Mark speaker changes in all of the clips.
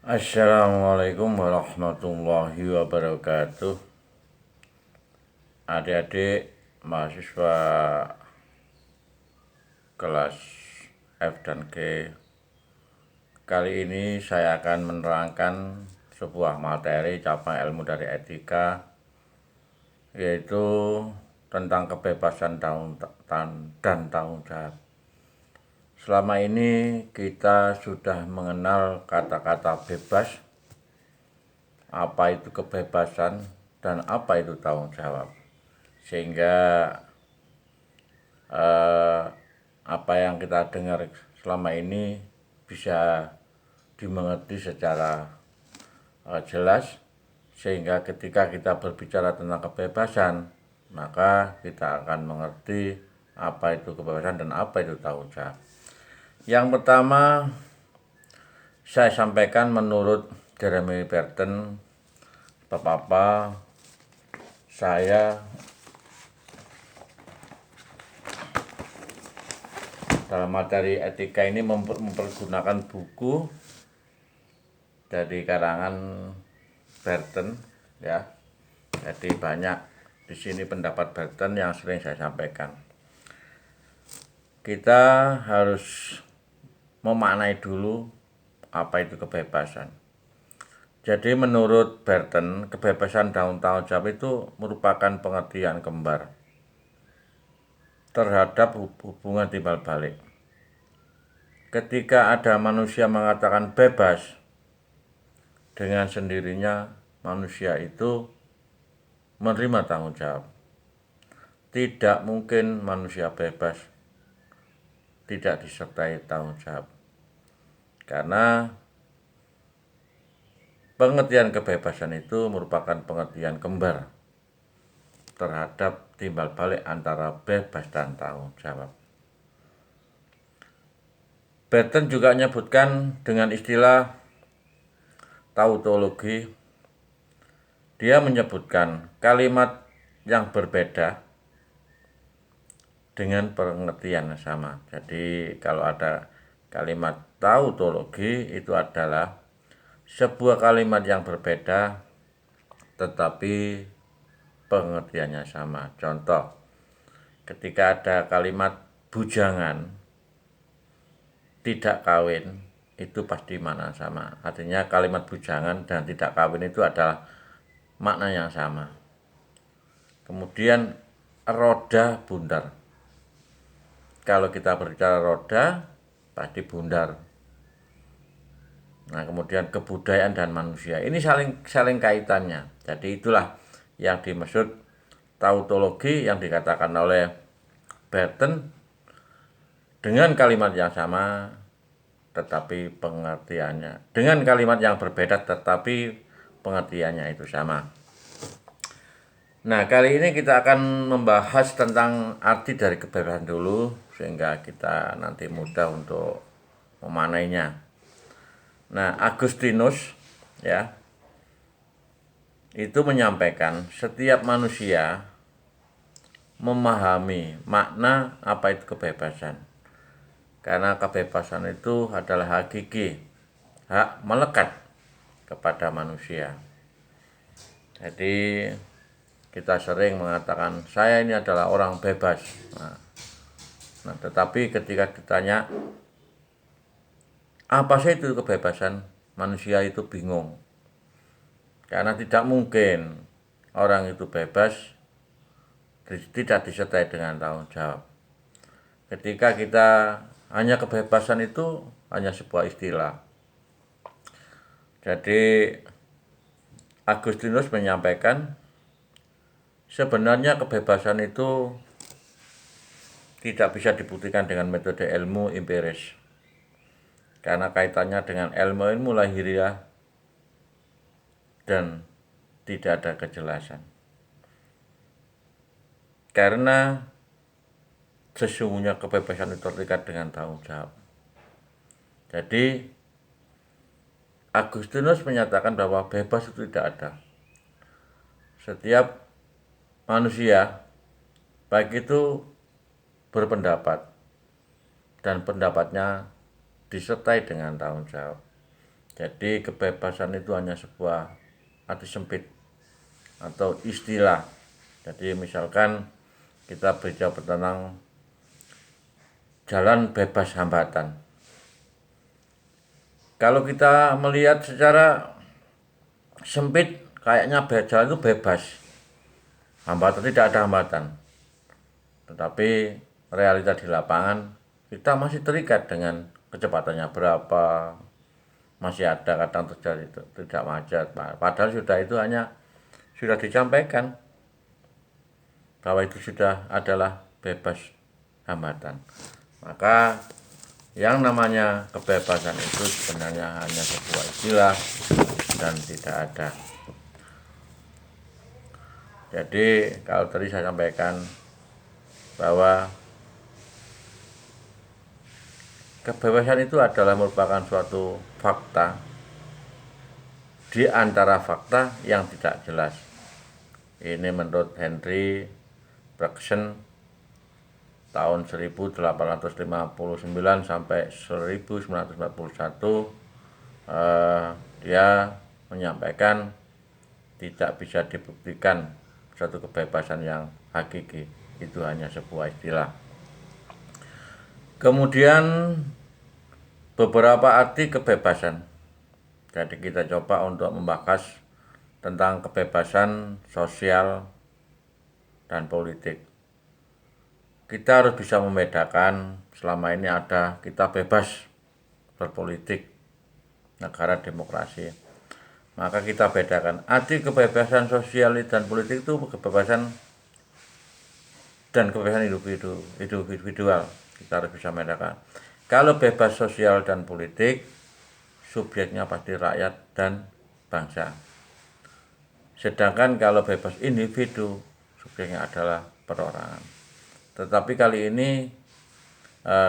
Speaker 1: Assalamualaikum warahmatullahi wabarakatuh. Adik-adik mahasiswa kelas F dan G, kali ini saya akan menerangkan sebuah materi cabang ilmu dari etika, yaitu tentang kebebasan dan tanggung jawab. Selama ini kita sudah mengenal kata-kata bebas, apa itu kebebasan, dan apa itu tanggung jawab. Sehingga apa yang kita dengar selama ini bisa dimengerti secara jelas, sehingga ketika kita berbicara tentang kebebasan, maka kita akan mengerti apa itu kebebasan dan apa itu tanggung jawab. Yang pertama, saya sampaikan menurut Jeremy Burton, Bapak-bapak, saya dalam materi etika ini mempergunakan buku dari karangan Burton, ya. Jadi banyak di sini pendapat Burton yang sering saya sampaikan. Kita harus memaknai dulu apa itu kebebasan. Jadi menurut Burton, kebebasan dan tanggung jawab itu merupakan pengertian kembar terhadap hubungan timbal balik. Ketika ada manusia mengatakan bebas, dengan sendirinya manusia itu menerima tanggung jawab. Tidak mungkin manusia bebas tidak disertai tanggung jawab. Karena pengertian kebebasan itu merupakan pengertian kembar terhadap timbal balik antara bebas dan tanggung jawab. Burton juga menyebutkan dengan istilah tautologi. Dia menyebutkan kalimat yang berbeda dengan pengertian yang sama. Jadi kalau ada kalimat tautologi, itu adalah sebuah kalimat yang berbeda tetapi pengertiannya sama. Contoh, ketika ada kalimat bujangan, tidak kawin, itu pasti makna sama. Artinya kalimat bujangan dan tidak kawin itu adalah makna yang sama. Kemudian roda bundar. Kalau kita berbicara roda, pasti bundar. Nah, kemudian kebudayaan dan manusia. Ini saling kaitannya. Jadi itulah yang dimaksud tautologi yang dikatakan oleh Burton dengan kalimat yang sama tetapi pengertiannya. Dengan kalimat yang berbeda tetapi pengertiannya itu sama. Nah, kali ini kita akan membahas tentang arti dari kebebasan dulu sehingga kita nanti mudah untuk memaknainya. Nah, Agustinus ya itu menyampaikan setiap manusia memahami makna apa itu kebebasan. Karena kebebasan itu adalah hakiki, hak melekat kepada manusia. Jadi kita sering mengatakan saya ini adalah orang bebas. Nah, tetapi ketika ditanya apa sih itu kebebasan, manusia itu bingung. Karena tidak mungkin orang itu bebas tidak disertai dengan tanggung jawab. Ketika kita hanya kebebasan itu hanya sebuah istilah. Jadi Agustinus menyampaikan sebenarnya kebebasan itu tidak bisa dibuktikan dengan metode ilmu empiris. Karena kaitannya dengan ilmu lahiriah dan tidak ada kejelasan. Karena sesungguhnya kebebasan itu terikat dengan tanggung jawab. Jadi Agustinus menyatakan bahwa bebas itu tidak ada. Setiap manusia baik itu berpendapat dan pendapatnya disertai dengan tanggung jawab. Jadi kebebasan itu hanya sebuah arti sempit atau istilah. Jadi misalkan kita berbicara tentang jalan bebas hambatan. Kalau kita melihat secara sempit, kayaknya jalan itu bebas, hambatan tidak ada hambatan. Tetapi realita di lapangan kita masih terikat dengan kecepatannya berapa, masih ada kadang terjadi tidak macet. Padahal sudah disampaikan bahwa itu sudah adalah bebas hambatan. Maka yang namanya kebebasan itu sebenarnya hanya sebuah istilah dan tidak ada. Jadi kalau tadi saya sampaikan bahwa kebebasan itu adalah merupakan suatu fakta di antara fakta yang tidak jelas. Ini menurut Henry Bergson tahun 1859 sampai 1941. Dia menyampaikan tidak bisa dibuktikan suatu kebebasan yang hakiki, itu hanya sebuah istilah. Kemudian beberapa arti kebebasan. Jadi kita coba untuk membahas tentang kebebasan sosial dan politik. Kita harus bisa membedakan, selama ini ada kita bebas berpolitik, negara demokrasi. Maka kita bedakan arti kebebasan sosial dan politik itu kebebasan dan kebebasan individual. Kita harus bisa membedakan. Kalau bebas sosial dan politik, subjeknya pasti rakyat dan bangsa. Sedangkan kalau bebas individu, subjeknya adalah perorangan. Tetapi kali ini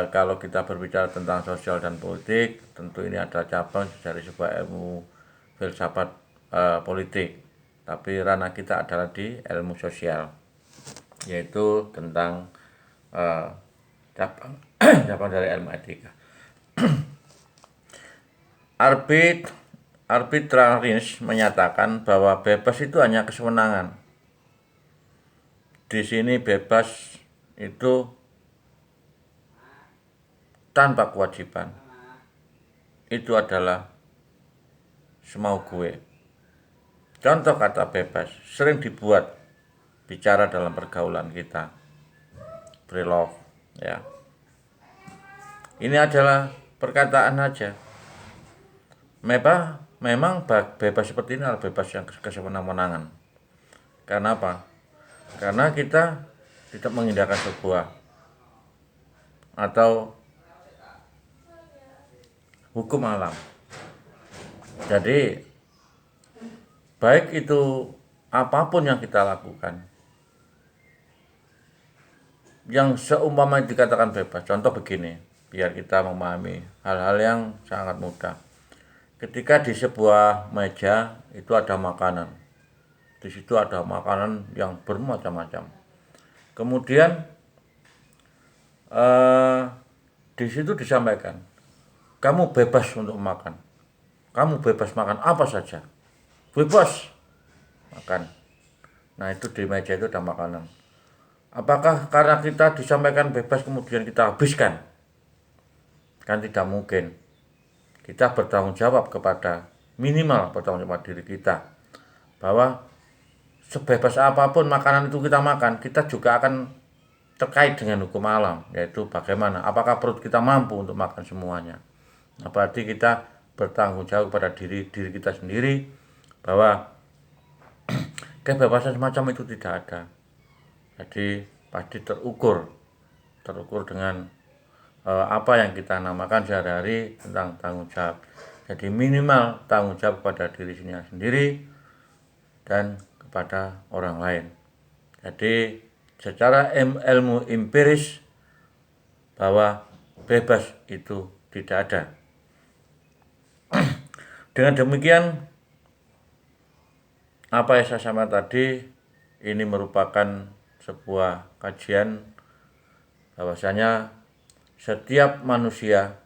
Speaker 1: kalau kita berbicara tentang sosial dan politik, tentu ini adalah cabang dari sebuah ilmu filsafat politik. Tapi ranah kita adalah di ilmu sosial, yaitu tentang cabang dari ilmu etika. Arbitraris menyatakan bahwa bebas itu hanya kesenangan. Di sini bebas itu tanpa kewajiban. Itu adalah semau gue. Contoh kata bebas sering dibuat bicara dalam pergaulan kita. Free love, ya. Ini adalah perkataan aja. Memang bebas seperti ini adalah bebas yang kesenang-menangan. Karena apa? Karena kita tidak mengindahkan sebuah atau hukum alam. Jadi baik itu apapun yang kita lakukan yang seumpama dikatakan bebas. Contoh begini, biar kita memahami hal-hal yang sangat mudah. Ketika di sebuah meja itu ada makanan, di situ ada makanan yang bermacam-macam. Kemudian di situ disampaikan, kamu bebas untuk makan, kamu bebas makan apa saja, bebas makan. Nah itu di meja itu ada makanan. Apakah karena kita disampaikan bebas kemudian kita habiskan? Kan tidak mungkin. Kita bertanggung jawab minimal bertanggung jawab diri kita, bahwa sebebas apapun makanan itu kita makan, kita juga akan terkait dengan hukum alam, yaitu bagaimana, apakah perut kita mampu untuk makan semuanya. Nah, berarti kita bertanggung jawab kepada diri kita sendiri, bahwa kebebasan semacam itu tidak ada. Jadi pasti terukur dengan apa yang kita namakan sehari-hari tentang tanggung jawab. Jadi minimal tanggung jawab kepada diri sendiri dan kepada orang lain. Jadi secara ilmu empiris bahwa bebas itu tidak ada. Dengan demikian, apa yang saya sampaikan tadi ini merupakan sebuah kajian bahwasanya setiap manusia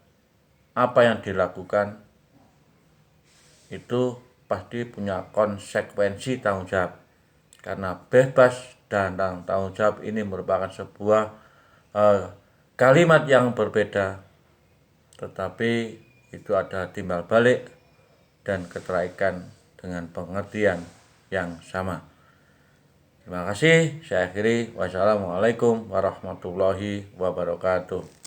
Speaker 1: apa yang dilakukan itu pasti punya konsekuensi tanggung jawab. Karena bebas dan tanggung jawab ini merupakan sebuah kalimat yang berbeda, tetapi itu ada timbal balik dan keterkaitan dengan pengertian yang sama. Terima kasih, saya akhiri. Wassalamualaikum warahmatullahi wabarakatuh.